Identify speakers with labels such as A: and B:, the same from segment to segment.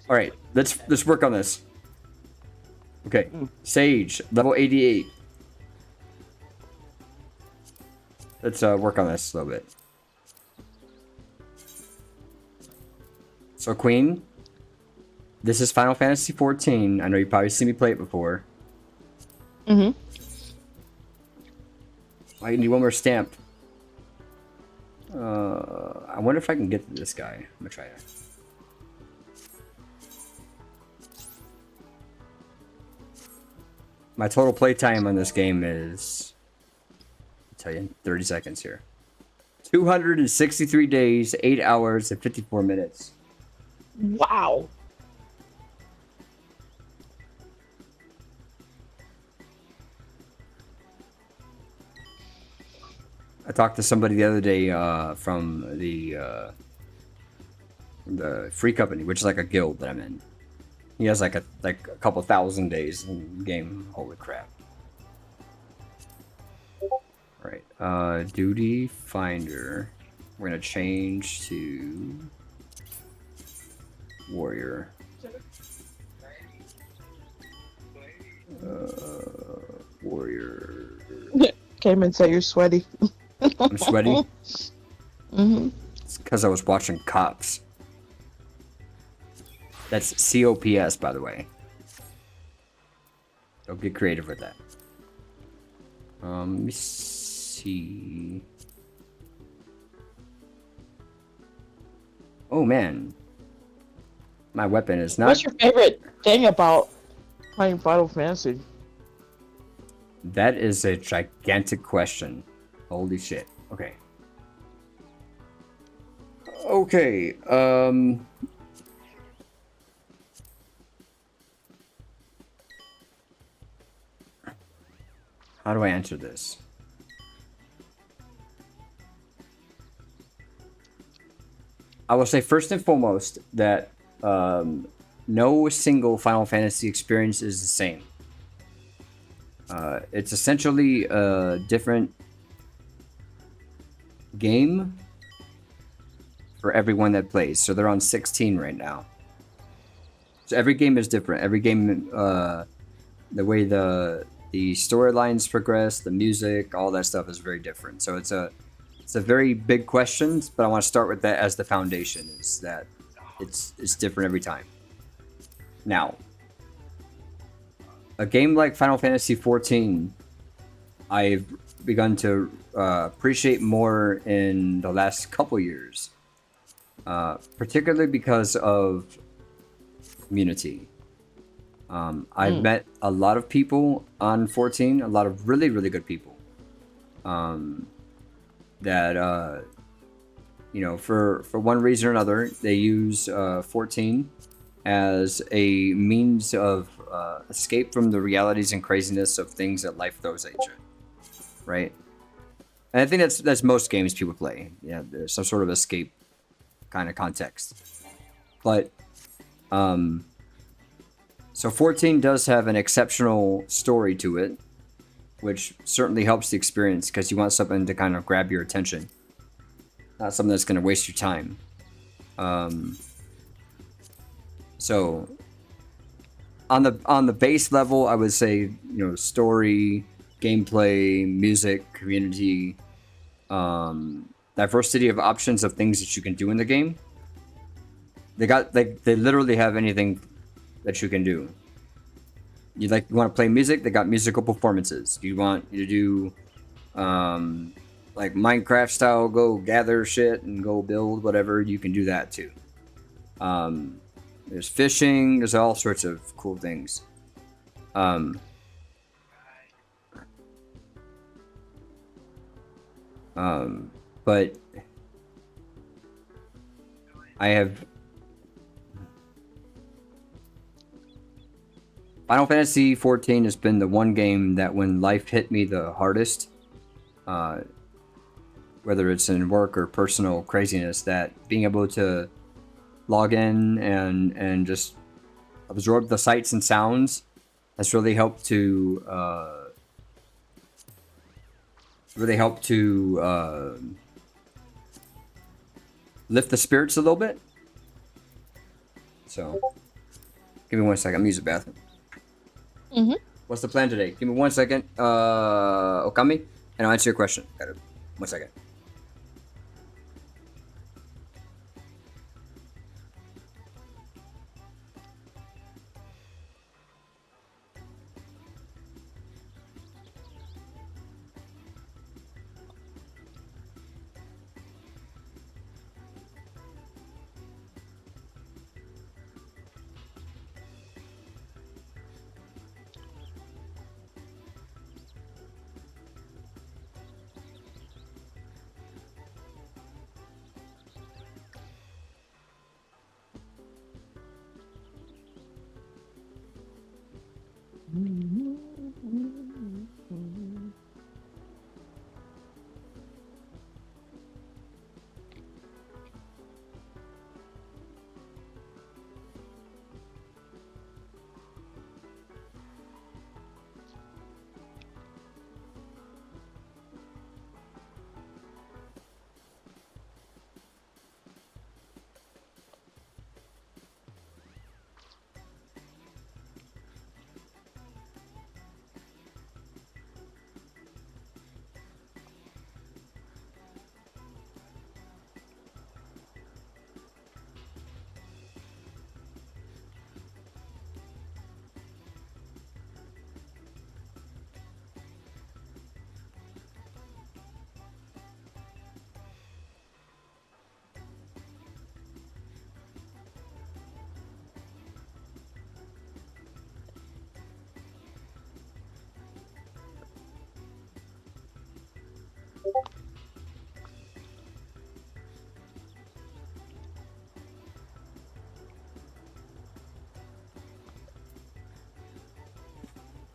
A: All right, let's work on this. Okay, Sage, level 88. Let's work on this a little bit. So Queen, this is Final Fantasy 14. I know you've probably seen me play it before.
B: Mm-hmm.
A: I need one more stamp. I wonder if I can get to this guy. I'm gonna try it. My total playtime on this game is, I'll tell you in 30 seconds here. 263 days, 8 hours, and 54 minutes.
B: Wow.
A: I talked to somebody the other day from the free company, which is like a guild that I'm in. He has like a couple thousand days in the game. Holy crap! All right, duty finder. We're gonna change to warrior. Warrior.
B: Came and said you're sweaty.
A: I'm sweaty.
B: Mm-hmm.
A: It's because I was watching Cops. That's COPS, by the way. Don't get creative with that. Let me see. Oh man, my weapon is not.
B: What's your favorite thing about playing Final Fantasy?
A: That is a gigantic question. Holy shit. Okay. Okay. How do I answer this? I will say first and foremost that no single Final Fantasy experience is the same. It's essentially a different game for everyone that plays. So they're on 16 right now. So every game is different. Every game, the way the storylines progress, the music, all that stuff is very different. So it's a very big question, but I want to start with that as the foundation, is that it's different every time. Now, a game like Final Fantasy 14, I've begun to appreciate more in the last couple years, particularly because of community. I've met a lot of people on 14, a lot of really, really good people. That for one reason or another, they use 14 as a means of escape from the realities and craziness of things that life throws at you, right? And I think that's most games people play. Yeah, there's some sort of escape kind of context. But so 14 does have an exceptional story to it, which certainly helps the experience because you want something to kind of grab your attention, not something that's going to waste your time. So on the base level, I would say story, gameplay, music, community, diversity of options of things that you can do in the game. They literally have anything that you can do. You want to play music? They got musical performances. You want you to do like Minecraft style, go gather shit and go build whatever, you can do that too. There's fishing, there's all sorts of cool things. But I have Final Fantasy 14 has been the one game that when life hit me the hardest, whether it's in work or personal craziness, that being able to log in and just absorb the sights and sounds has really helped to lift the spirits a little bit. So Give me 1 second. I'm using the bathroom.
B: Mm-hmm.
A: What's the plan today? Give me 1 second. Okami, and I'll answer your question. Got it. 1 second.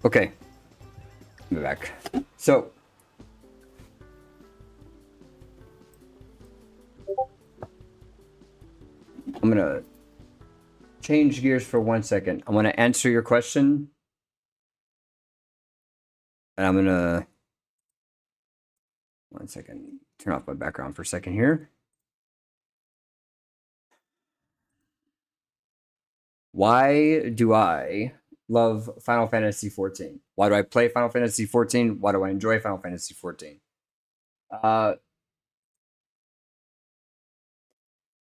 A: Okay. I'm back. So, I'm gonna change gears for 1 second. I want to answer your question, and I'm gonna 1 second. Turn off my background for a second here. Why do I love Final Fantasy XIV? Why do I play Final Fantasy XIV? Why do I enjoy Final Fantasy XIV?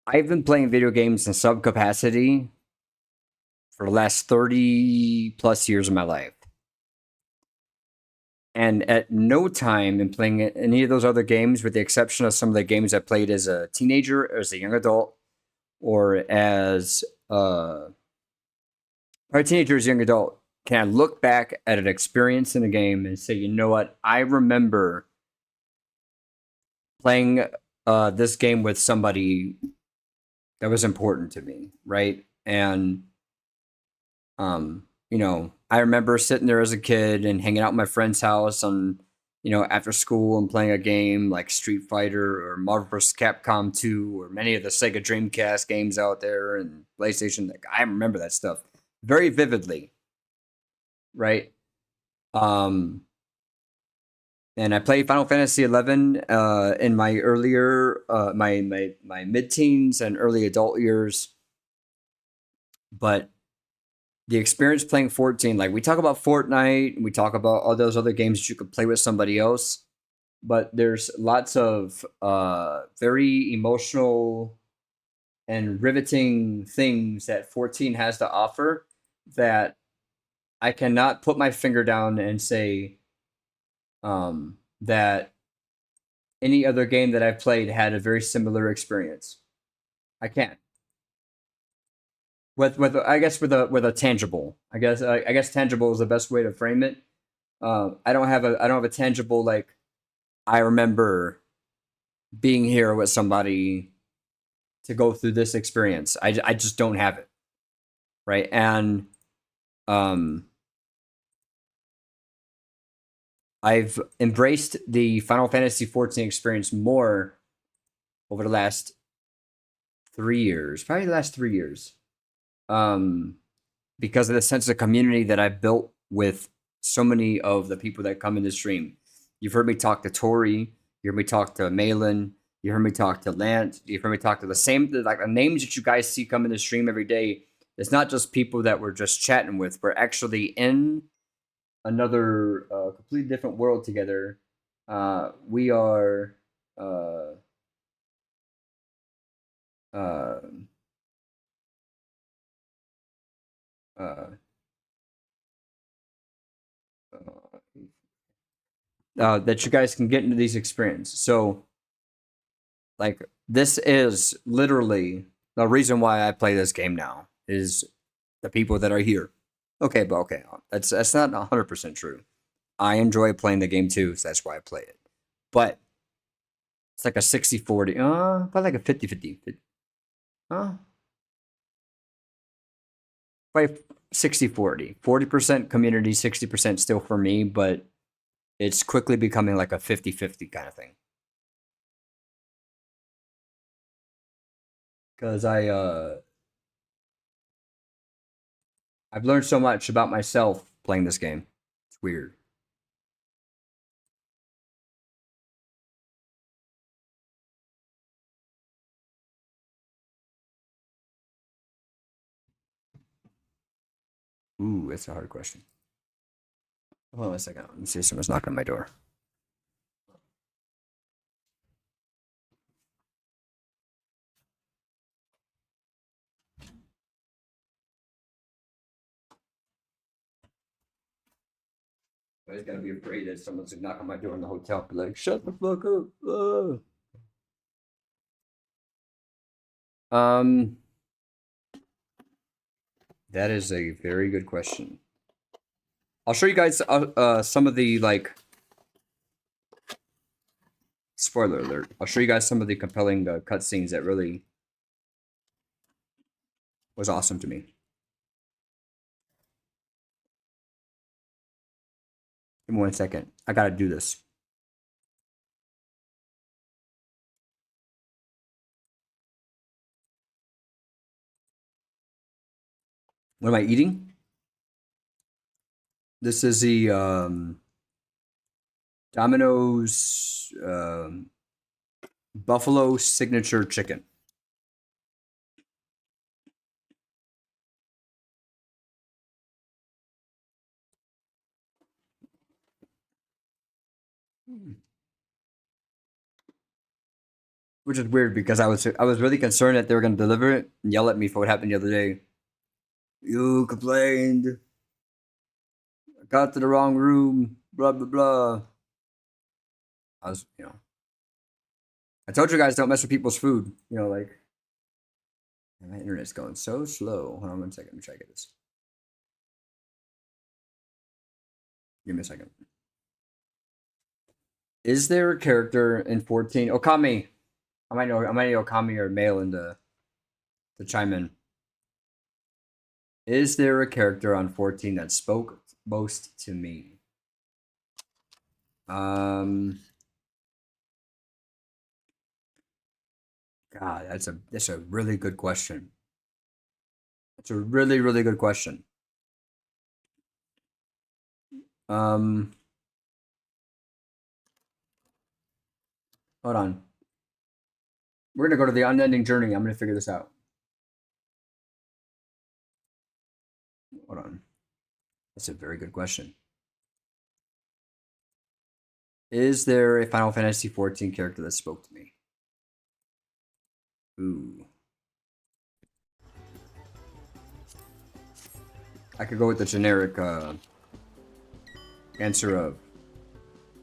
A: I've been playing video games in some capacity for the last 30 plus years of my life. And at no time in playing any of those other games, with the exception of some of the games I played as a teenager, or as a young adult, or as a teenager, as a young adult, can I look back at an experience in a game and say, you know what, I remember playing this game with somebody that was important to me, right? And you know, I remember sitting there as a kid and hanging out at my friend's house on, you know, after school and playing a game like Street Fighter or Marvel vs. Capcom 2 or many of the Sega Dreamcast games out there and PlayStation. Like, I remember that stuff very vividly, right? And I played Final Fantasy 11 in my earlier, my mid-teens and early adult years, but the experience playing 14, like we talk about Fortnite, and we talk about all those other games that you could play with somebody else, but there's lots of very emotional and riveting things that 14 has to offer that I cannot put my finger down and say that any other game that I've played had a very similar experience. I can't. With I guess with a tangible. I guess tangible is the best way to frame it. I don't have a tangible, like, I remember being here with somebody to go through this experience. I just don't have it, right? And I've embraced the Final Fantasy 14 experience more over the last 3 years, probably the last 3 years, because of the sense of community that I've built with so many of the people that come in the stream. You've heard me talk to Tori, you heard me talk to Malin, you heard me talk to Lance, you've heard me talk to the names that you guys see come in the stream every day. It's not just people that we're just chatting with. We're actually in another completely different world together. We are uh, uh, uh, that you guys can get into these experiences. So, like, this is literally the reason why I play this game now is the people that are here. Okay, but okay, that's not 100% true. I enjoy playing the game too, so that's why I play it. But it's like a 60-40. Probably like a 50-50. Probably 60-40. 40% community, 60% still for me, but it's quickly becoming like a 50-50 kind of thing. Because I've learned so much about myself playing this game. It's weird. Ooh, that's a hard question. Hold on a second. Let me see if someone's knocking on my door. I just gotta be afraid that someone's gonna knock on my door in the hotel. Be like, shut the fuck up. That is a very good question. I'll show you guys some of the like. Spoiler alert! I'll show you guys some of the compelling cutscenes that really was awesome to me. Give me 1 second. I gotta do this. What am I eating? This is the Domino's Buffalo Signature Chicken. Which is weird because I was really concerned that they were gonna deliver it and yell at me for what happened the other day. You complained. I got to the wrong room. Blah blah blah. I was, I told you guys don't mess with people's food. Like my internet's going so slow. Hold on 1 second. Let me try to get this. Give me a second. Is there a character in 14? Okami. I might know Okami or male in to chime in. Is there a character on 14 that spoke most to me? God, that's a really good question. It's a really, really good question. Hold on. We're gonna go to the unending journey. I'm gonna figure this out. Hold on. That's a very good question. Is there a Final Fantasy 14 character that spoke to me? Ooh. I could go with the generic answer of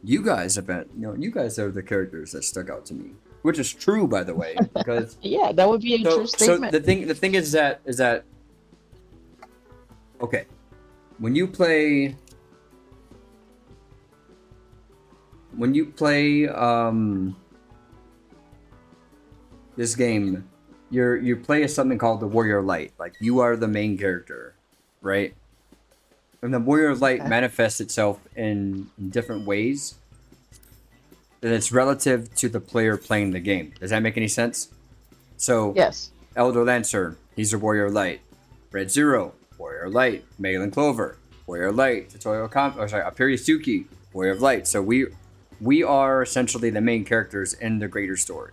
A: you guys have been, you guys are the characters that stuck out to me, which is true, by the way, because
B: Yeah, that would be a true statement.
A: So the thing is that okay, when you play this game, you play as something called the Warrior Light. Like you are the main character, right? And the Warrior Light manifests itself in different ways. And it's relative to the player playing the game. Does that make any sense? So
B: Yes.
A: Elder Lancer, he's a Warrior Light. Red Zero, Warrior Light. Megan Clover, Warrior Light. Apirisuki, Warrior of Light. So we are essentially the main characters in the greater story.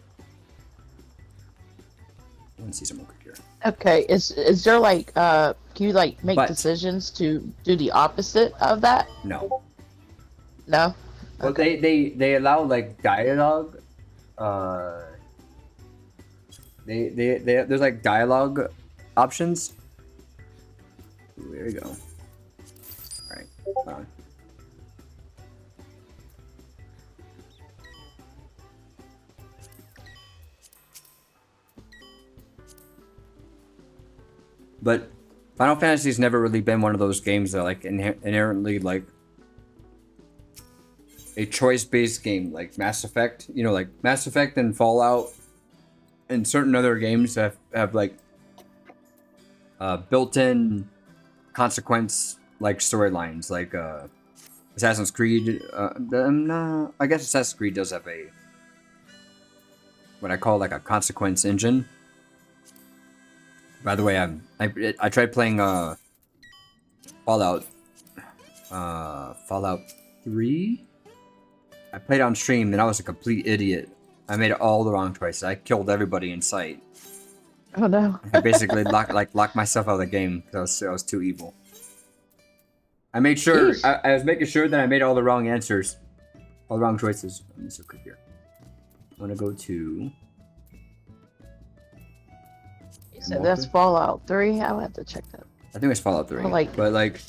A: I want to see someone quick here.
B: Okay, is there like can you like make
A: But
B: decisions to do the opposite of that?
A: no.
B: No.
A: Well,
B: Okay.
A: they allow like dialogue. Uh, they there's like dialogue options. There you go. All right. Hold on. But Final Fantasy's never really been one of those games that like inherently like a choice-based game like Mass Effect. You know, like Mass Effect and Fallout and certain other games have like built-in consequence like storylines, like Assassin's Creed. No, I guess Assassin's Creed does have a what I call like a consequence engine. By the way, I tried playing Fallout Fallout 3. I played on stream and I was a complete idiot. I made all the wrong choices. I killed everybody in sight.
B: Oh no.
A: I basically locked myself out of the game because I was too evil. I made sure
B: Jeez.
A: I was making sure that I made all the wrong answers, all the wrong choices. Let me so quick here. I'm gonna go to.
B: You said that's Fallout 3. I'll have to check that.
A: I think it's Fallout 3.
B: I like-
A: But like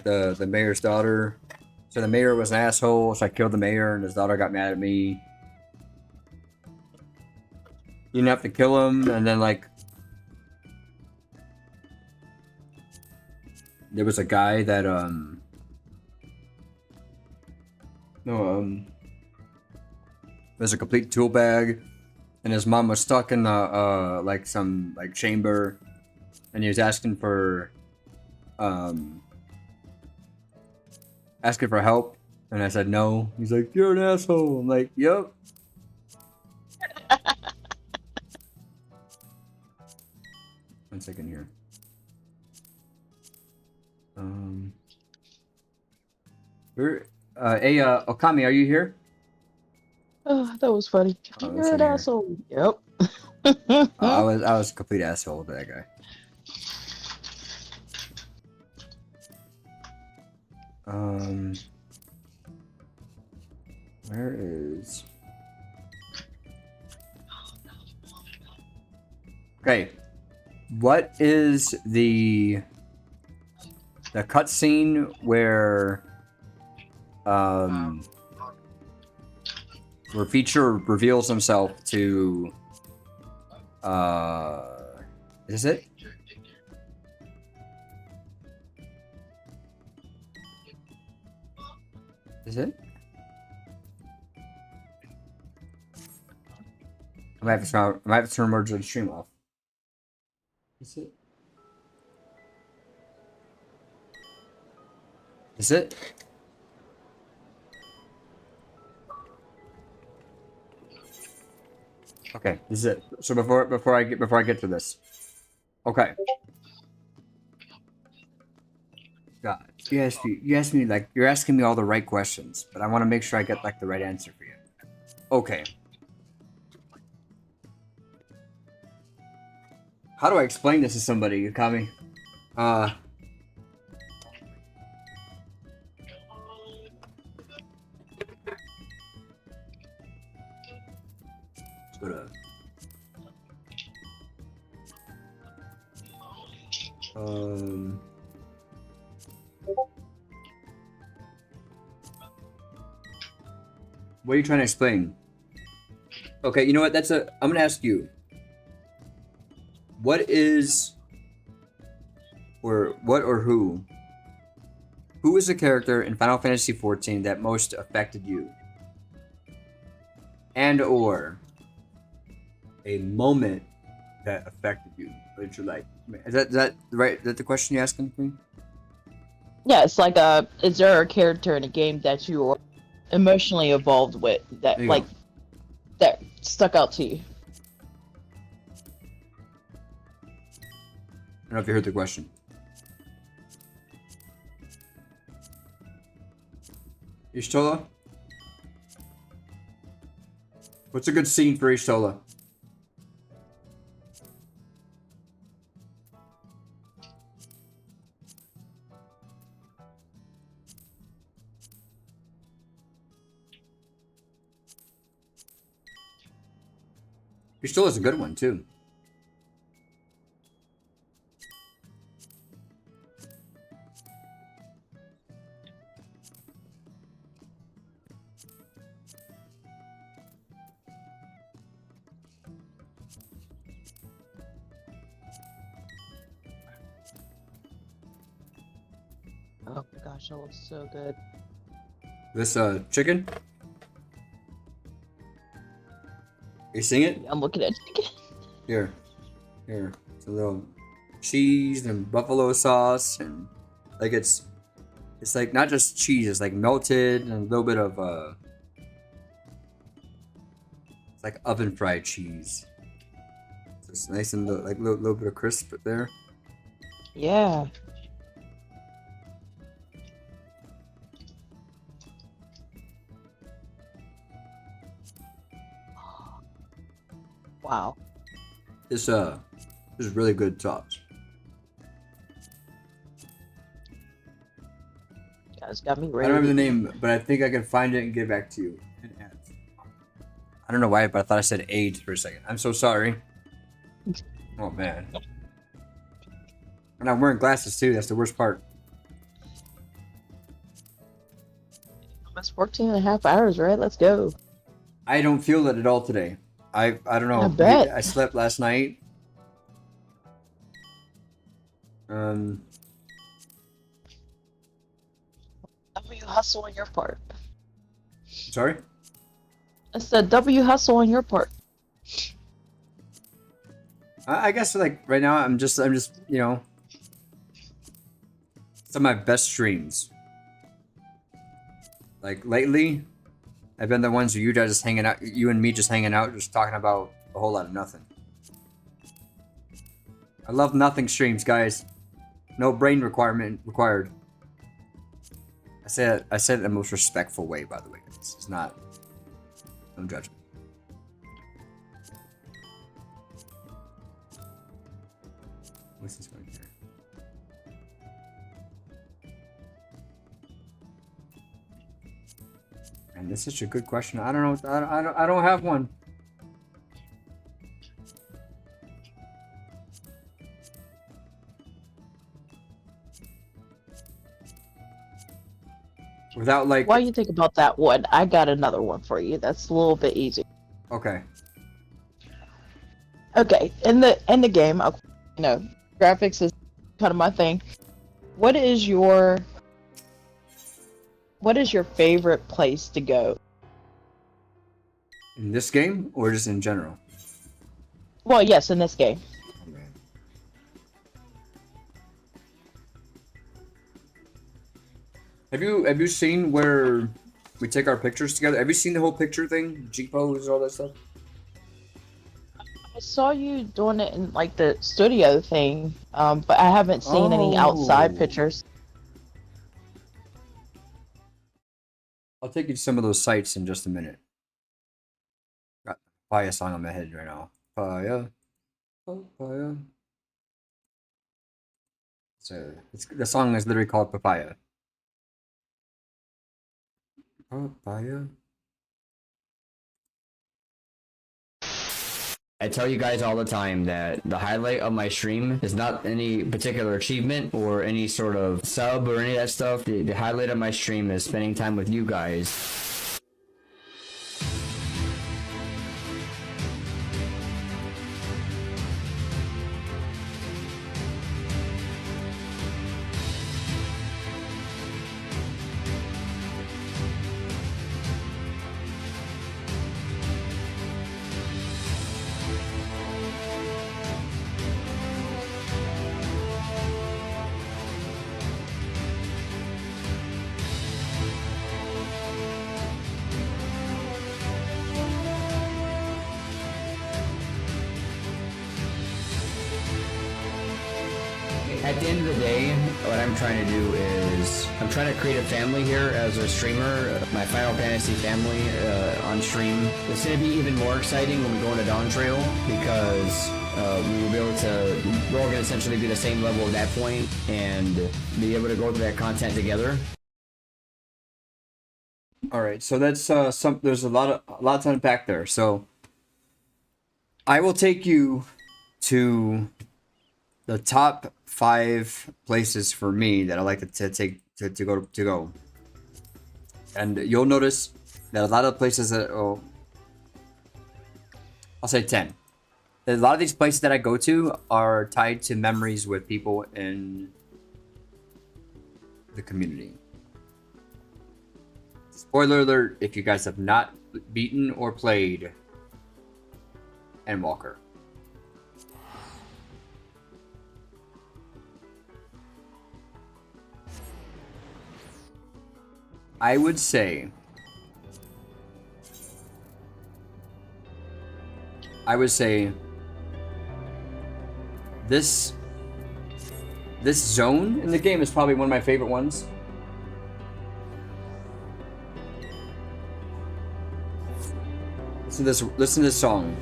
A: the mayor's daughter. So the mayor was an asshole, so I killed the mayor, and his daughter got mad at me. You didn't have to kill him, and then like there was a guy that was a complete tool bag, and his mom was stuck in the like some like chamber, and he was asking for help, and I said no. He's like, "You're an asshole." I'm like, "Yep." One second here. Where? Hey, Okami, are you here?
B: Oh, that was funny.
A: Oh,
B: You're
A: listen
B: an
A: here.
B: asshole. Yep.
A: I was a complete asshole to that guy. Where is? Okay, what is the cutscene where Feature reveals himself to is this it? Is it? I might have to turn emergency stream off. Is it? Is it? Okay, this is it. So before I get to this. Okay. God, you asked me like you're asking me all the right questions, but I want to make sure I get like the right answer for you. Okay. How do I explain this to somebody, Yukami? Let's go to what are you trying to explain? Okay, you know what? I'm gonna ask you. What is or who is a character in Final Fantasy XIV that most affected you? And or a moment that affected you that you're like, is that right? Is that the question you're asking me?
B: Yeah, it's like is there a character in a game that you are emotionally involved with that
A: There you
B: like
A: go.
B: that stuck out to you?
A: I don't know if you heard the question. Ishtola? What's a good scene for Ishtola? He still has a good one too.
B: Oh my gosh, that looks so good.
A: This chicken. You seeing it?
B: I'm looking at chicken.
A: Here. It's a little cheese and buffalo sauce, and like it's like not just cheese, it's like melted and a little bit of it's like oven fried cheese. So it's nice and like little bit of crisp there.
B: Yeah. Wow.
A: This is really good sauce.
B: You guys got me
A: I
B: ready.
A: don't remember the name, but I think I can find it and get back to you. I don't know why, but I thought I said AIDS for a second. I'm so sorry. Oh man. And I'm wearing glasses too, that's the worst part.
B: It's 14 and a half hours, right? Let's go.
A: I don't feel it at all today. I don't know.
B: I bet.
A: I slept last night.
B: W hustle on your part.
A: Sorry?
B: I said W hustle on your part.
A: I guess like right now I'm just you know, some of my best streams. Like lately, I've been the ones where you guys just hanging out, you and me just hanging out, just talking about a whole lot of nothing. I love nothing streams, guys. No brain requirement required. I said it in the most respectful way, by the way. It's not no judgment. What's this one here? And this is such a good question. I don't know. I don't have one. Without like.
B: While you think about that one, I got another one for you. That's a little bit easy.
A: Okay.
B: Okay, in the game, you know, graphics is kind of my thing. What is your favorite place to go?
A: In this game or just in general?
B: Well, yes, in this game.
A: Oh, man. Have you seen where we take our pictures together? Have you seen the whole picture thing? G pose, all that stuff?
B: I saw you doing it in like the studio thing, but I haven't seen any outside
A: Oh.
B: pictures.
A: I'll take you to some of those sites in just a minute. Got Papaya song on my head right now. Papaya. Papaya. So the song is literally called Papaya. Papaya. I tell you guys all the time that the highlight of my stream is not any particular achievement or any sort of sub or any of that stuff. The highlight of my stream is spending time with you guys. At the end of the day, what I'm trying to do is I'm trying to create a family here as a streamer. My Final Fantasy family on stream. It's going to be even more exciting when we go into Dawn Trail because we will be able to. We're all going to essentially be the same level at that point and be able to go through that content together. All right, so that's some. There's a lot to unpack there. So I will take you to the top 5 places for me that I like to go. And you'll notice that a lot of places that I'll say 10. A lot of these places that I go to are tied to memories with people in the community. Spoiler alert, if you guys have not beaten or played Endwalker. I would say this zone in the game is probably one of my favorite ones. Listen to this song.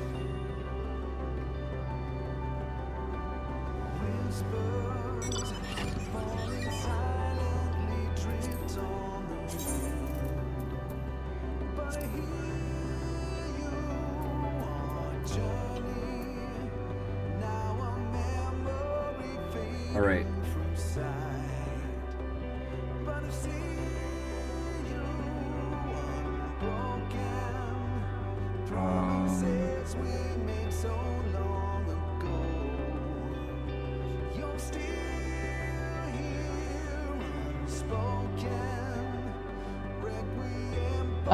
A: All right.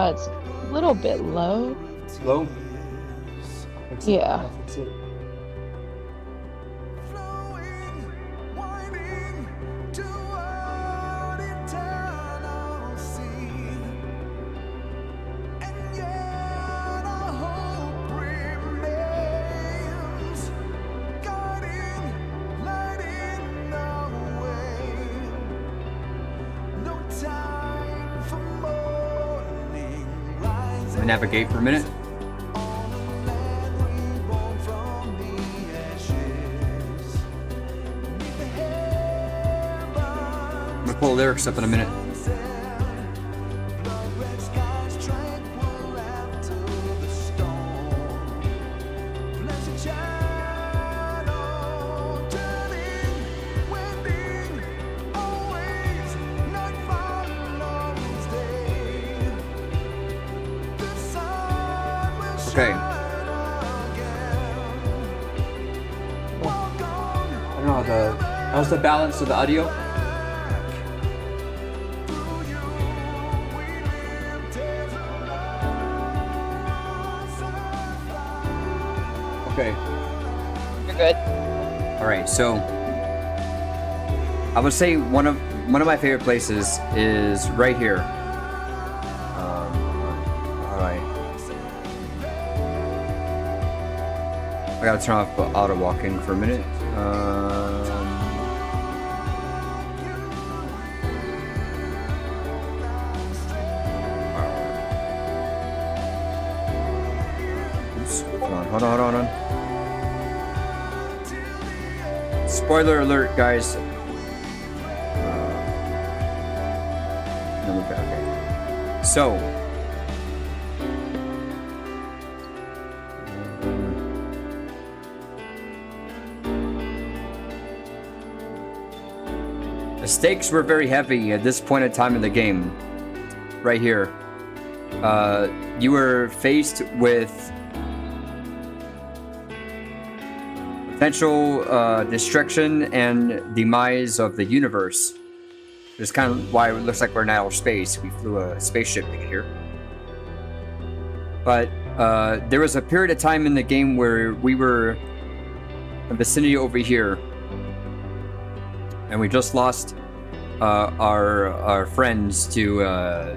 B: It's a little bit low.
A: Low?
B: Yeah.
A: Navigate for a minute. I'm gonna pull the lyrics up in a minute. Okay. I don't know how's the balance of the audio? Okay.
B: You're good.
A: All right. So I would say one of my favorite places is right here. I gotta turn off auto walking for a minute. Oops, hold on. Spoiler alert, guys. Okay. So. The stakes were very heavy at this point in time in the game. Right here. You were faced with potential destruction and demise of the universe. That's kind of why it looks like we're in outer space. We flew a spaceship in here. But there was a period of time in the game where we were in the vicinity over here. And we just lost our friends to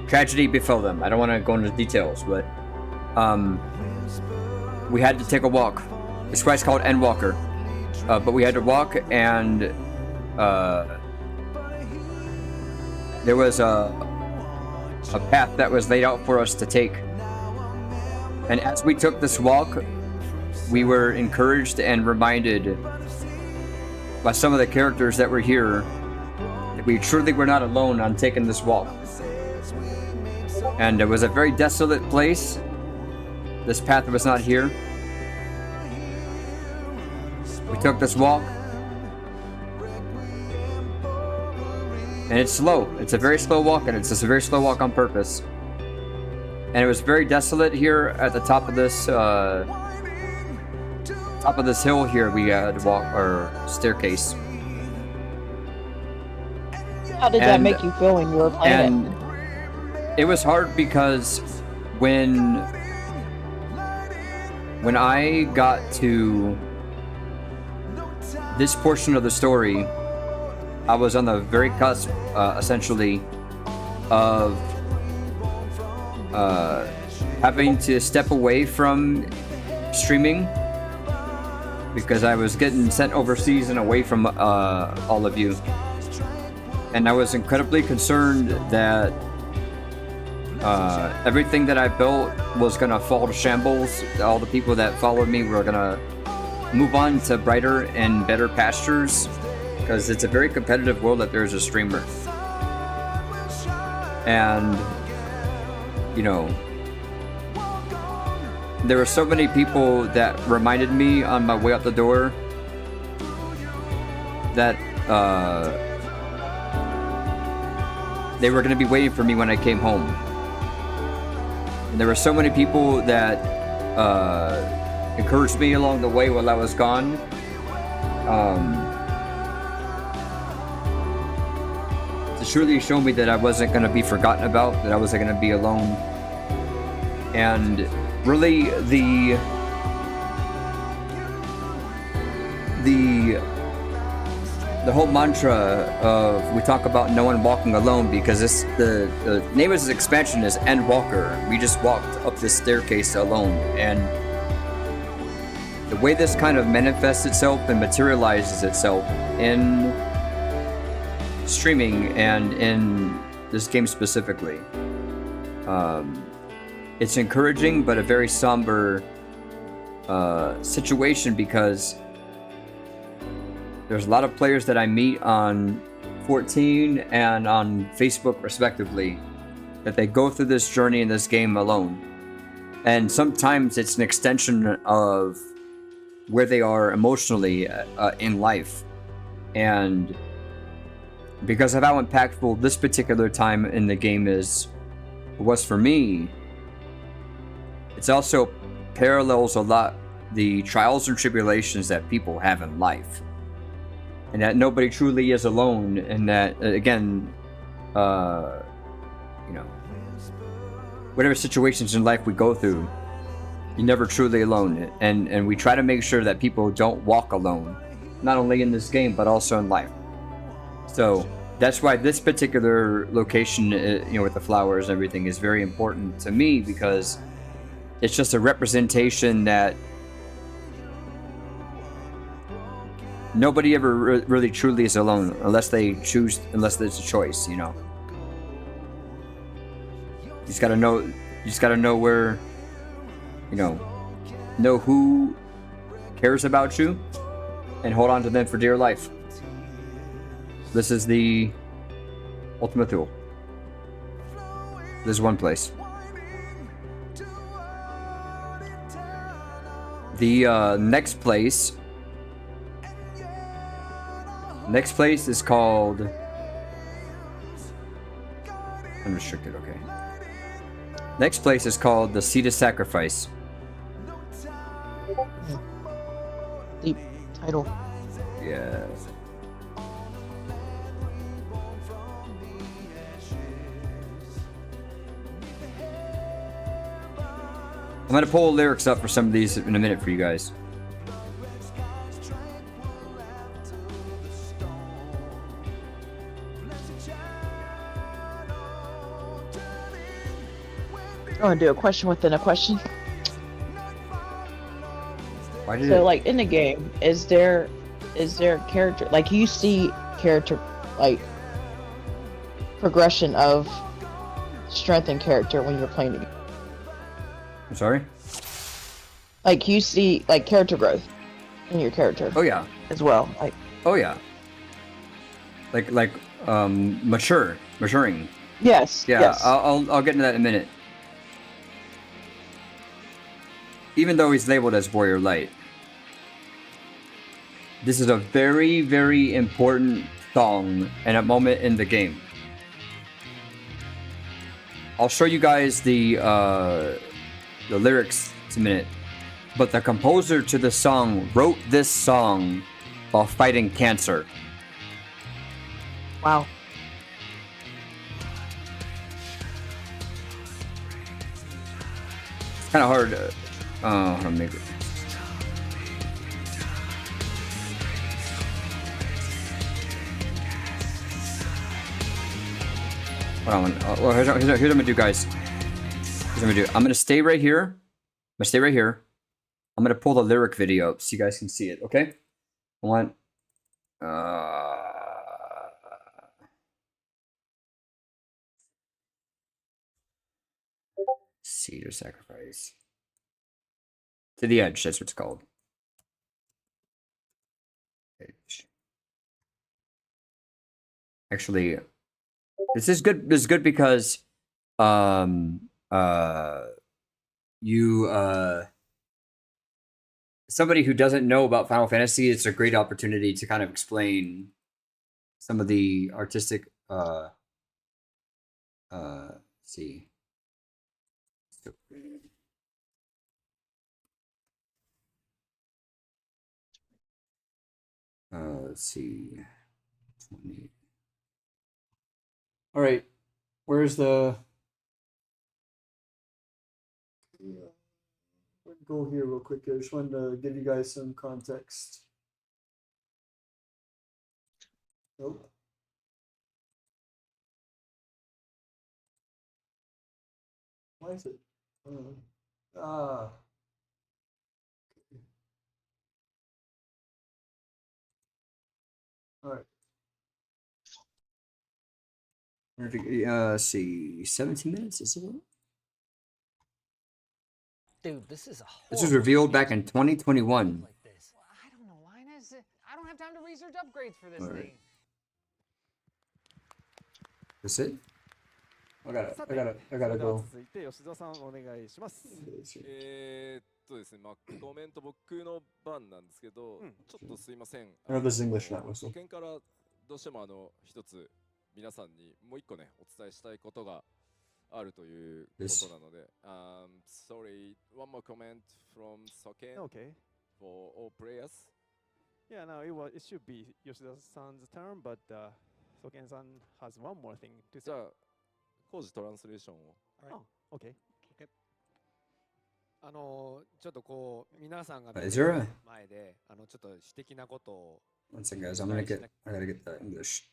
A: tragedy befell them. I don't want to go into details, but we had to take a walk. This guy's called Endwalker, but we had to walk, and there was a path that was laid out for us to take. And as we took this walk, we were encouraged and reminded by some of the characters that were here that we truly were not alone on taking this walk. And it was a very desolate place, this path was not here. We took this walk. And it's slow. It's a very slow walk, and it's just a very slow walk on purpose. And it was very desolate here at the top of this hill here. We had to walk our staircase.
B: How did that make you feel when you were playing it?
A: It was hard because when I got to this portion of the story, I was on the very cusp, essentially, of having to step away from streaming because I was getting sent overseas and away from all of you. And I was incredibly concerned that everything that I built was going to fall to shambles. All the people that followed me were going to move on to brighter and better pastures, because it's a very competitive world that there's a streamer. And, you know, there were so many people that reminded me on my way out the door that they were going to be waiting for me when I came home. And there were so many people that encouraged me along the way while I was gone. To truly show me that I wasn't going to be forgotten about, that I wasn't going to be alone. And really, the whole mantra of, we talk about no one walking alone, because the name of this expansion is Endwalker. We just walked up this staircase alone, and the way this kind of manifests itself and materializes itself in streaming and in this game specifically, it's encouraging but a very somber situation, because there's a lot of players that I meet on 14 and on Facebook respectively that they go through this journey in this game alone, and sometimes it's an extension of where they are emotionally in life. And because of how impactful this particular time in the game was for me, it's also parallels a lot the trials and tribulations that people have in life, and that nobody truly is alone, and that, again, you know, whatever situations in life we go through, you're never truly alone. And we try to make sure that people don't walk alone, not only in this game but also in life. So that's why this particular location, you know, with the flowers and everything, is very important to me, because it's just a representation that nobody ever really truly is alone unless there's a choice, you know. You just gotta know where, you know who cares about you and hold on to them for dear life. This is the ultimate tool. This is one place. The next place is called Unrestricted, okay. Next place is called the Seat of Sacrifice.
B: Deep title.
A: Yeah. I'm gonna pull lyrics up for some of these in a minute for you guys.
B: I want to do a question within a question.
A: Why did
B: So, like, in the game, is there character, like, you see character, like, progression of strength and character when you're playing the game?
A: I'm sorry?
B: Like, you see, like, character growth in your character.
A: Oh yeah.
B: As well. Like,
A: oh yeah. Like maturing.
B: Yes.
A: Yeah,
B: Yes.
A: I'll get into that in a minute. even though he's labeled as Warrior Light. This is a very, very important song and a moment in the game. I'll show you guys the lyrics in a minute. But the composer to the song wrote this song while fighting cancer.
B: Wow.
A: It's kind of hard to... hold on, make it... Hold on. Well, here's what I'm gonna do, guys. Here's what I'm gonna do. I'm gonna stay right here. I'm gonna stay right here. I'm gonna pull the lyric video up so you guys can see it. Okay. I want. Cedar sacrifice. To the edge. That's what it's called. Edge. Actually. This is good. This is good because, somebody who doesn't know about Final Fantasy, it's a great opportunity to kind of explain some of the artistic, let's see. Let's see. 20. All right, where's the? Go here real quick. I just wanted to give you guys some context. Nope. Why is it? Ah. All right. Let's see, 17 minutes, is it?
C: Dude, this is a
A: This was revealed back in 2021.
C: like this. Well, I don't know, Linus. I don't have time to research upgrades for this
A: Alright.
C: thing.
A: That's it? I gotta
D: それでは
A: go.
D: 続いて吉田さんお願いします。
E: ですね、まあ、コメント僕の番なんですけど、ちょっとすいません。
A: I know this is English, not
E: 保
A: whistle.
E: 険からどうしても一つ皆さんにもう一個ね、お伝えしたいことがあるということなので、sorry, one more comment from Soken
D: Okay.
E: for all players.
D: Yeah, no, it should be Yoshida-san's turn, but Soken-san has one more thing to
E: じ
D: say.
E: ゃあ、工事トランスレーションを。
D: Oh, okay.
C: ちょっとこう皆さんが
A: Is there a...
C: 前でちょっと私的なことを
A: One second, guys. I gotta get the English.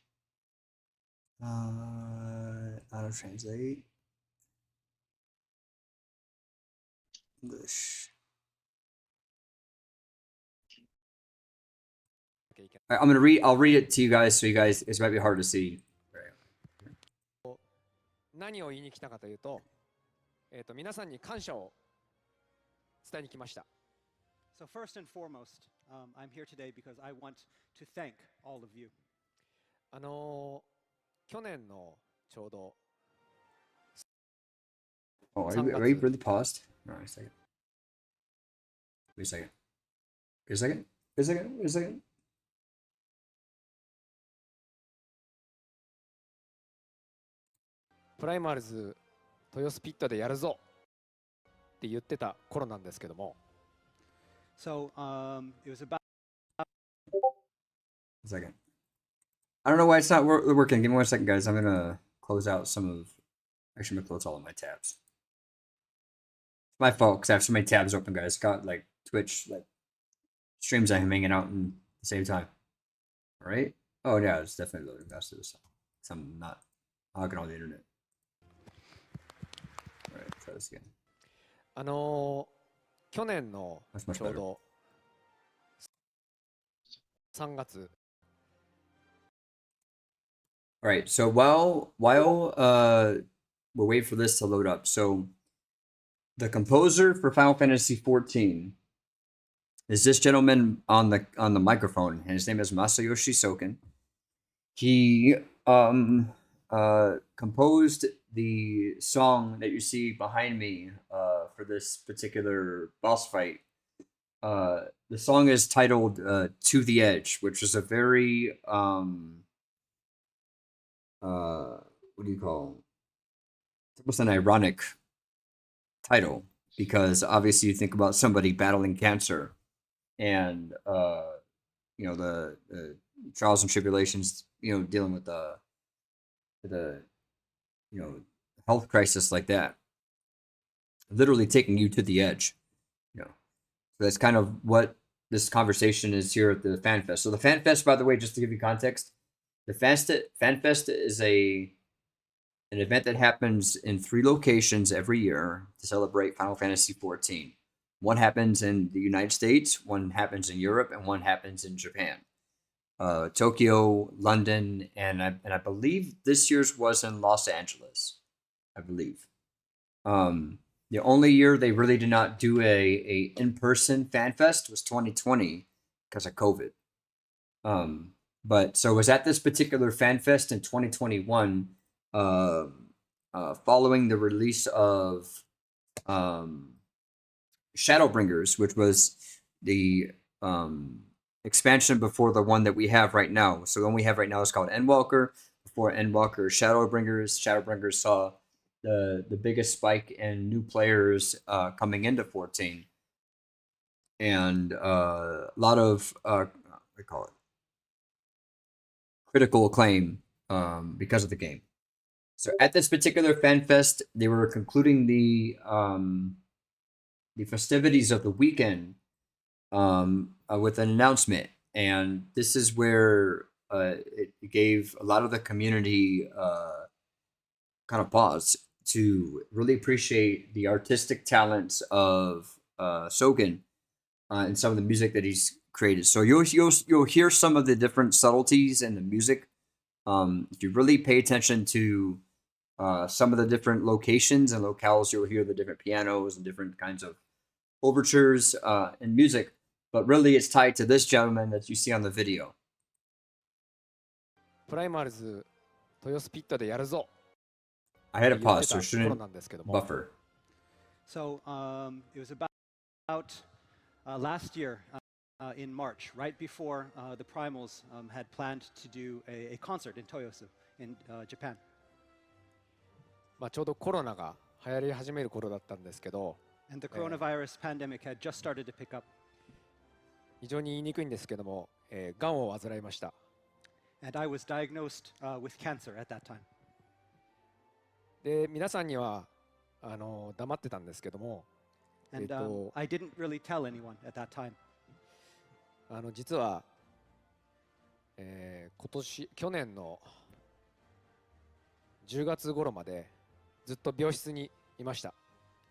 A: Auto translate. English. I'm gonna read. I'll read it to you guys, so you guys. It might be hard to see.
C: 何を言いに来たかというと、皆さんに感謝を伝えに来ました。
F: So first and foremost, I'm here today because I want to thank all of you.
C: 去年のちょうど
A: Oh, are you really paused? Alright, a second. Wait a second. Wait a second. Wait a second. Wait a second.
C: プライマルズ豊洲ピットでやるぞって言ってた頃なんですけども、
F: So it was about
A: A second. I don't know why it's not working. Give me 1 second, guys. I'm gonna close out some of. Actually, I'm gonna close all of my tabs. It's my fault because I have so many tabs open, guys. Got like Twitch, like streams I'm hanging out in the same time. All right. Oh yeah, it's definitely loading faster this time. So I'm not hogging all the internet. All right, try this again.
C: 去年の
A: That's much
C: ちょう
A: better.
C: ど3月
A: All right. So while we're waiting for this to load up, so the composer for Final Fantasy 14 is this gentleman on the microphone, and his name is Masayoshi Soken. He composed the song that you see behind me for this particular boss fight. The song is titled "To the Edge," which is a very what do you call? It was an ironic title because obviously you think about somebody battling cancer and the trials and tribulations, dealing with the health crisis like that, literally taking you to the edge. So that's kind of what this conversation is here at the Fan Fest. So the Fan Fest, by the way, just to give you context, the Fan Fest is an event that happens in 3 locations every year to celebrate Final Fantasy XIV. One happens in the United States, one happens in Europe, and one happens in Japan. Tokyo, London, and I believe this year's was in Los Angeles. I believe. The only year they really did not do a in-person fan fest was 2020 because of COVID. But so it was at this particular fan fest in 2021, following the release of Shadowbringers, which was the expansion before the one that we have right now. So the one we have right now is called Endwalker. Before Endwalker, Shadowbringers. Shadowbringers saw the biggest spike in new players coming into 14, and a lot of what do you call it, critical acclaim because of the game. So at this particular fan fest, they were concluding the festivities of the weekend with an announcement, and this is where it gave a lot of the community kind of pause to really appreciate the artistic talents of Sogen and some of the music that he's created. So you'll hear some of the different subtleties in the music. If you really pay attention to some of the different locations and locales, you'll hear the different pianos and different kinds of overtures and music. But really, it's tied to this gentleman that you see on the video.
C: プライマルズ豊洲ピットでやるぞ
A: I had a pause, so shouldn't buffer.
F: So it was about last year in March, right before the Primals had planned to do a concert in Toyosu in Japan.
C: ちょうどコロナが流行り始める頃だったんですけど、
F: And the coronavirus pandemic had just started to pick up.
C: 非常に言いにくいんですけども、がんを患いました。
F: And I was diagnosed with cancer at that time.
C: で、皆さんには黙ってたんですけども、
F: And I didn't really tell anyone at that time.
C: 実は、去年の10月頃までずっと病室にいました。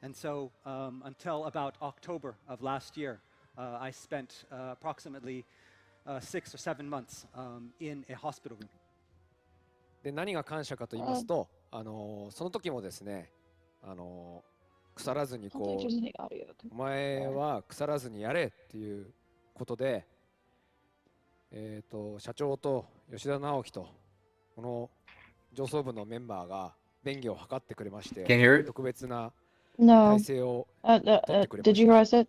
F: And so until about October of last year, I spent approximately 6 or 7 months in a hospital room.
C: で、何が感謝かと言いますと、その時もですね、腐らずにこう、お前は腐らずにやれっていうことで、社長と吉田直樹とこの上層部のメンバーが便宜を図ってくれまして、特別な
B: No.
C: 体制を取ってくれま
B: Did
C: し
B: you
C: た。
B: realize it?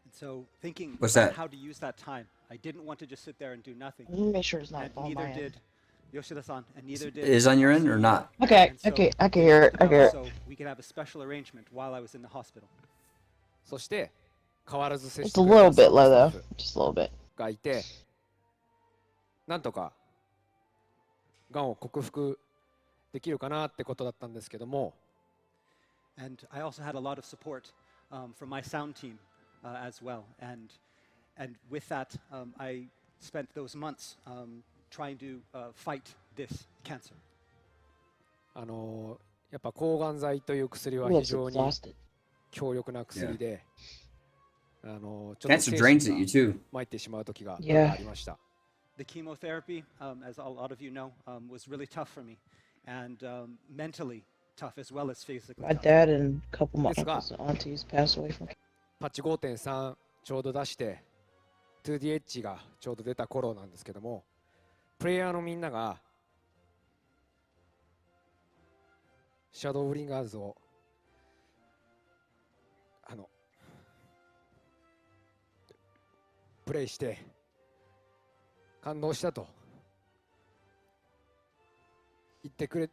F: And so thinking
A: What's
F: about
A: that?
F: how to use that time, I didn't want to just sit there and do nothing.
B: Let me make sure it's not
F: And
B: on
F: neither
B: my end.
F: did Yoshida-san, and neither did.
A: Is on your end or not?
B: Okay,
F: And so
B: okay, I can
F: we
B: hear it.
F: worked
B: I
F: it
B: hear
F: out
B: it.
F: So we could have a special arrangement while I was in the hospital.
C: そして変わらず接し
B: It's
C: て
B: a
C: くれた
B: little
C: スタ
B: bit low
C: ッ
B: though.
C: フ
B: Just a little bit.
C: がいて、なんとかがんを克服できるかなってことだったんですけども、
F: And I also had a lot of support from my sound team as well. And with that, I spent those months trying to fight this cancer.
C: やっぱ抗がん剤という薬は
B: He
C: 非
B: looks
C: 常に
B: exhausted.
C: 強力な薬で、ちょっと
A: Cancer
C: 精
A: drains
C: 神
A: at you
C: が
A: too.
C: 参ってしまう時が
B: Yeah.
C: ありました。
F: The chemotherapy, as a lot of you know, was really tough for me, and mentally tough as well as physically
B: My
F: tough.
B: dad and a couple of my
C: It's got-
B: uncles and aunties passed away from
C: パッチ 5.3 ちょうど出して 2D エッジがちょうど出た頃なんですけども、プレイヤーのみんながシャドウブリンガーズをプレイして感動したと言ってくれ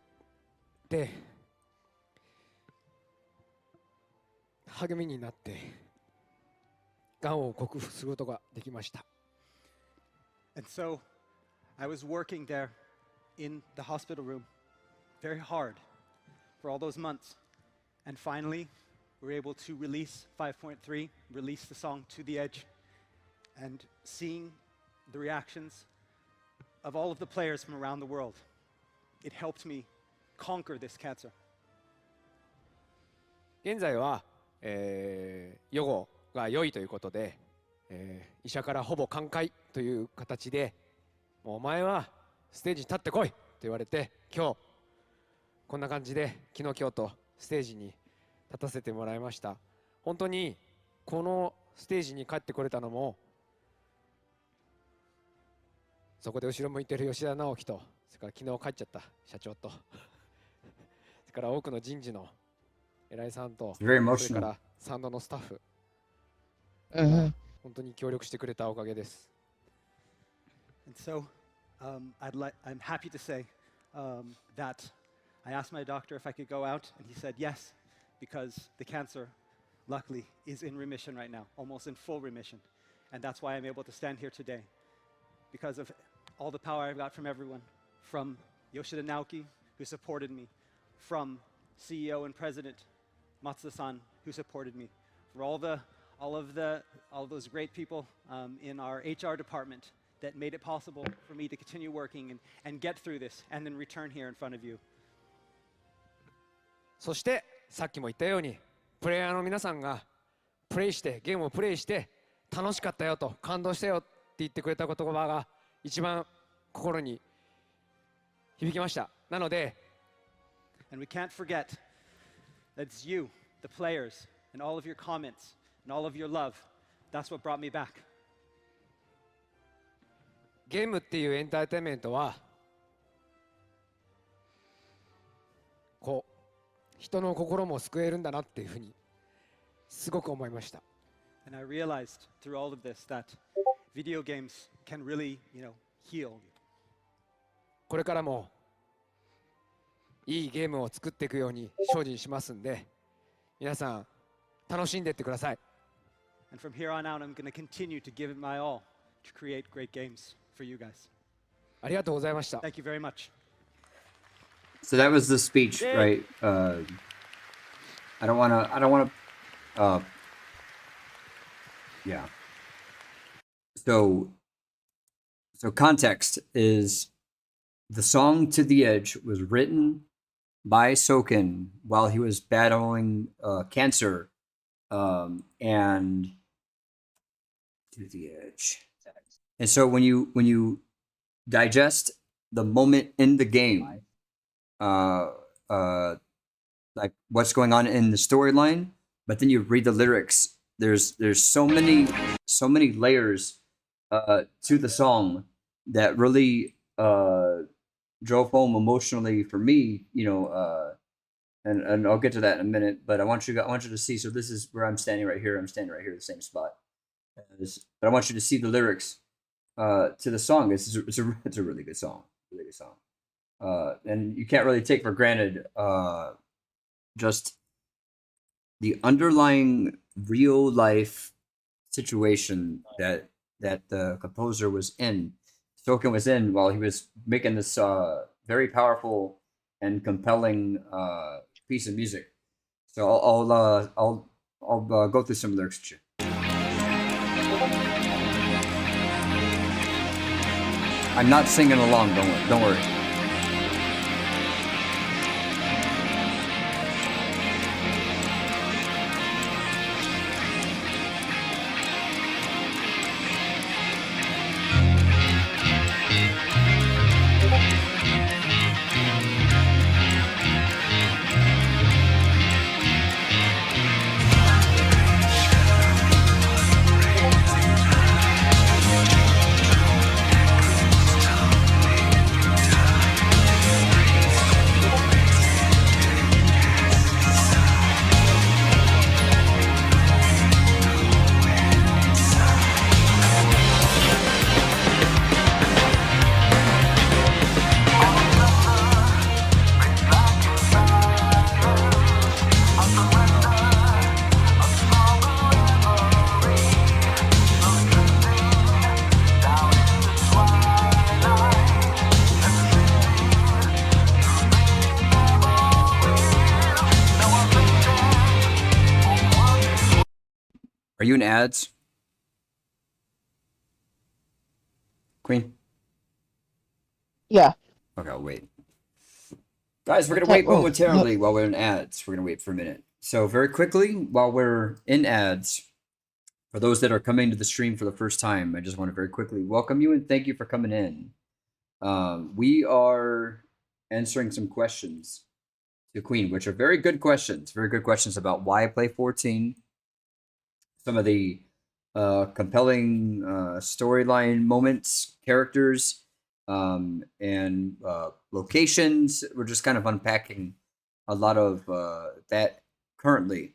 C: て励みになってがんを克服することができました。
F: And so I was working there in the hospital room very hard for all those months. And finally, we were able to release 5.3, release the song To the Edge. And seeing the reactions of all of the players from around the world, it helped me conquer this cancer.
C: 現在は、予後が良いということで、医者からほぼ寛解という形で、もうお前はステージに立ってこいと言われて、今日こんな感じで昨日今日とステージに立たせてもらいました。本当にこのステージに帰ってこれたのも、そこで後ろ向いてる吉田直樹と、それから昨日帰っちゃった社長と、それから多くの人事の偉いさんと、それからサウンドのスタッフ、本当に協力してくれたおかげです。
F: And so, I'm happy to say that I asked my doctor if I could go out, and he said yes, because the cancer, luckily, is in remission right now, almost in full remission. And that's why I'm able to stand here today, because of all the power I've got from everyone, from Yoshida Naoki, who supported me, from CEO and President Matsuda-san, who supported me, for all those great people in our HR department that made it possible for me to continue working and get through this and then return here in front of you.
C: そしてさっきも言ったように、プレイヤーの皆さんがプレイしてゲームをプレイして楽しかったよと感動したよって言ってくれた言葉が一番心に響きました。なので、
F: And we can't forget that it's you, the players, and all of your comments and all of your love. That's what brought me back.
C: ゲームっていうエンターテインメントはこう人の心も救えるんだなっていうふうにすごく思いました。
F: And I realized through all of this that video games can really, heal you.
C: これからもいいゲームを作っていくように精進しますんで、皆さん楽しんでいってください。
F: And from here on out, I'm going to continue to give it my all to create great games for you guys.
C: ありがとうございました。
F: Thank you very much.
A: So that was the speech, right? I don't want to, yeah. So context is the song To the Edge was written by Soken while he was battling cancer, and To the Edge. And so when you digest the moment in the game, like what's going on in the storyline, but then you read the lyrics, there's so many layers to the song that really drove home emotionally for me, and I'll get to that in a minute, but I want you to see. So this is where I'm standing right here, the same spot. But I want you to see the lyrics to the song. It's a really good song, and you can't really take for granted just the underlying real life situation that the composer was in, Soken was in, while he was making this very powerful and compelling piece of music. So I'll go through some lyrics with you. I'm not singing along, don't worry. you in ads? Queen?
B: Yeah.
A: Okay, I'll wait. Guys, we're going to
B: Okay,
A: wait
B: well,
A: momentarily while we're in ads. We're going to wait for a minute. So very quickly, while we're in ads, for those that are coming to the stream for the first time, I just want to very quickly welcome you and thank you for coming in. We are answering some questions to Queen, which are very good questions about why I play 14, some of the compelling storyline moments, characters, and locations. We're just kind of unpacking a lot of that currently.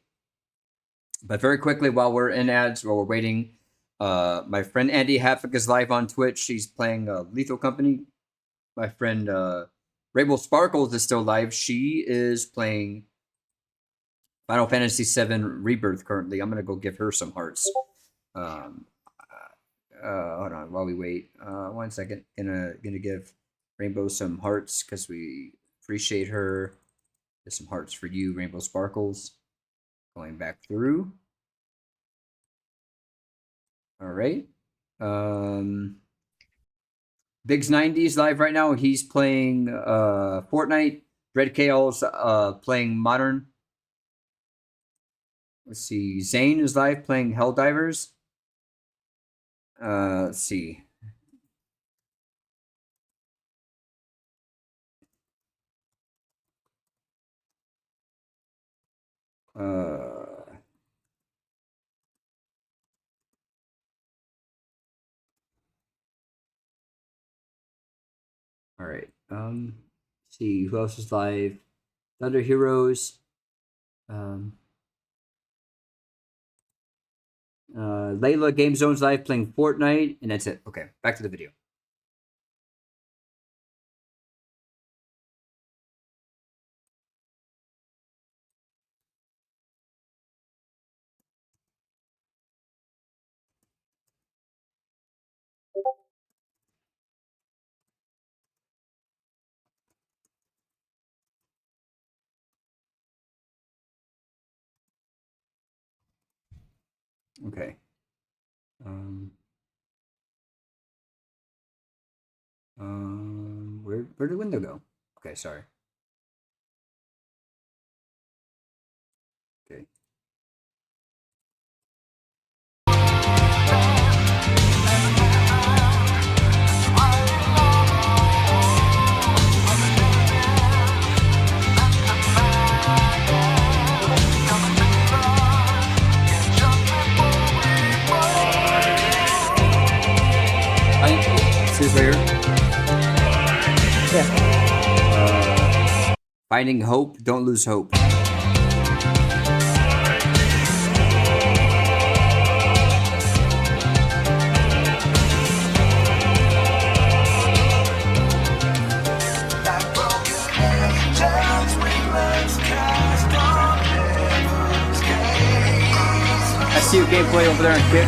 A: But very quickly, while we're in ads, while we're waiting, my friend Andy Haffick is live on Twitch. She's playing Lethal Company. My friend Rainbow Sparkles is still live. She is playing Final Fantasy VII Rebirth currently. I'm gonna go give her some hearts. Hold on while we wait. 1 second. Gonna give Rainbow some hearts because we appreciate her. There's some hearts for you, Rainbow Sparkles. Going back through. All right. Biggs 90s live right now. He's playing Fortnite. Red Chaos playing Modern. Let's see. Zane is live playing Helldivers. Let's see. All right. See who else is live. Thunder Heroes. Layla Game Zone's live playing Fortnite, and that's it. Okay, back to the video. Okay. Where'd the window go? Okay, sorry. Okay. See this right here?
B: Yeah.
A: Finding hope, don't lose hope. I see your gameplay over there on Kick.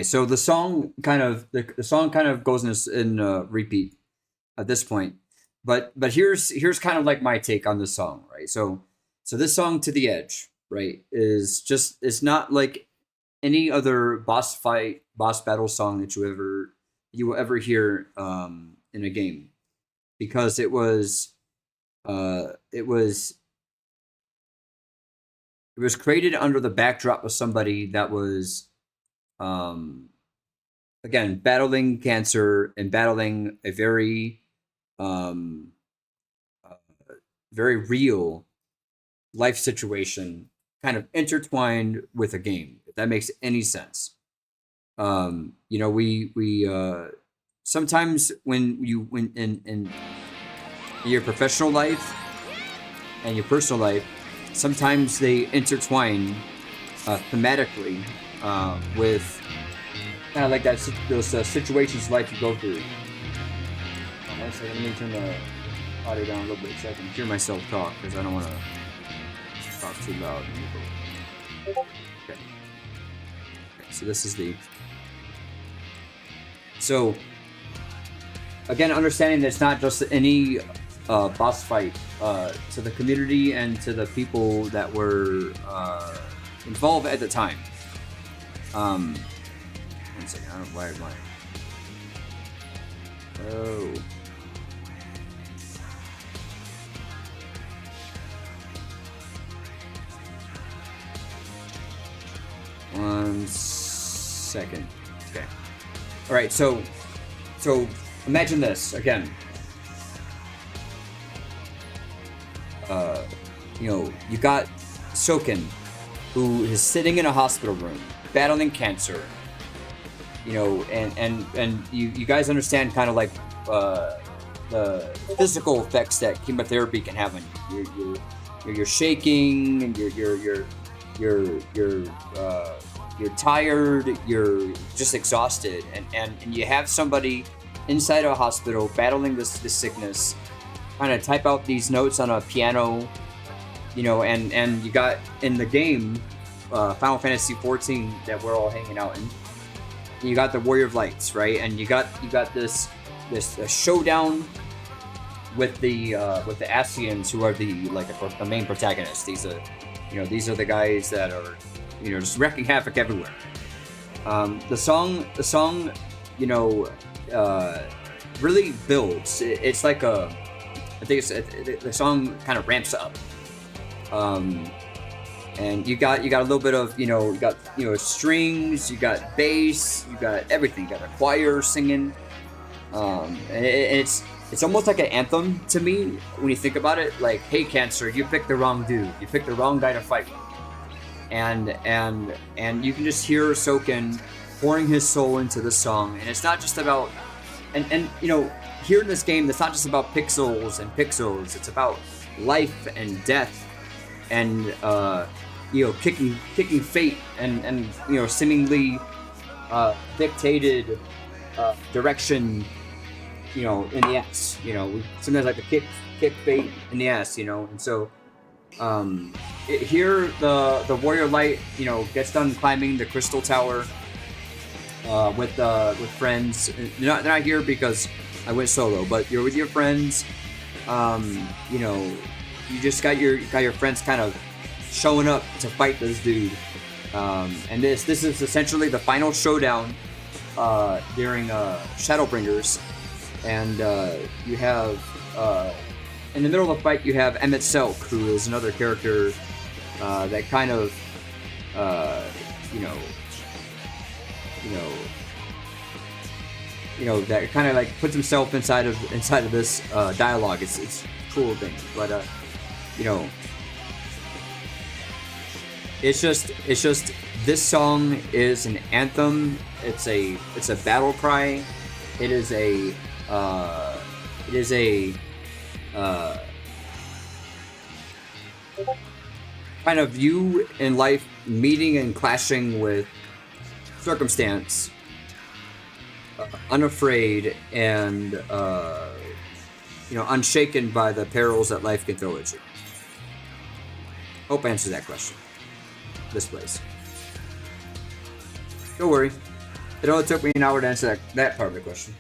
A: Okay, so the song kind of goes in repeat at this point, but here's kind of like my take on this song, right? So this song "To the Edge," right, is just, it's not like any other boss battle song that you will ever hear in a game, because it was created under the backdrop of somebody that was again battling cancer and battling a very very real life situation kind of intertwined with a game, if that makes any sense. We sometimes when in your professional life and your personal life, sometimes they intertwine thematically with kind of like those situations life you go through. One second, let me turn the audio down a little bit so I can hear myself talk, because I don't want to talk too loud. Okay. So this is so again, understanding that it's not just any boss fight, to the community and to the people that were involved at the time. One second, I don't know why am I. Oh. One second. Okay. All right. So imagine this again. You got Soken, who is sitting in a hospital room battling cancer. And you guys understand kind of like the physical effects that chemotherapy can have on you. You're shaking, and you're tired, you're just exhausted, and you have somebody inside a hospital battling this sickness, kind of type out these notes on a piano, and you got in the game Final Fantasy 14 that we're all hanging out in. You got the Warrior of Lights, right? And you got this showdown with the Ascians, who are the main protagonists. These are the guys that are just wreaking havoc everywhere. The song really builds. It's like I think the song kind of ramps up. And you got a little bit of you got strings, you got bass, you got everything. You got a choir singing, and it's almost like an anthem to me when you think about it. Like, hey, Cancer, you picked the wrong dude. You picked the wrong guy to fight with. And you can just hear Soken pouring his soul into the song, and it's not just about and here in this game, it's not just about pixels and pixels. It's about life and death, and kicking fate and seemingly dictated direction, in the ass. We sometimes like to kick fate in the ass, and so here the Warrior Light gets done climbing the crystal tower with friends. They're not here because I went solo, but you're with your friends. You just got your friends kind of showing up to fight this dude, and this is essentially the final showdown during Shadowbringers, and you have in the middle of the fight you have Emmett Selk, who is another character that kind of that kind of like puts himself inside of this dialogue. It's a cool thing, but it's just this song is an anthem. It's a battle cry. It is a kind of you in life meeting and clashing with circumstance, unafraid and unshaken by the perils that life can throw at you. Hope answers that question. This place. Don't worry. It only took me an hour to answer that part of the question.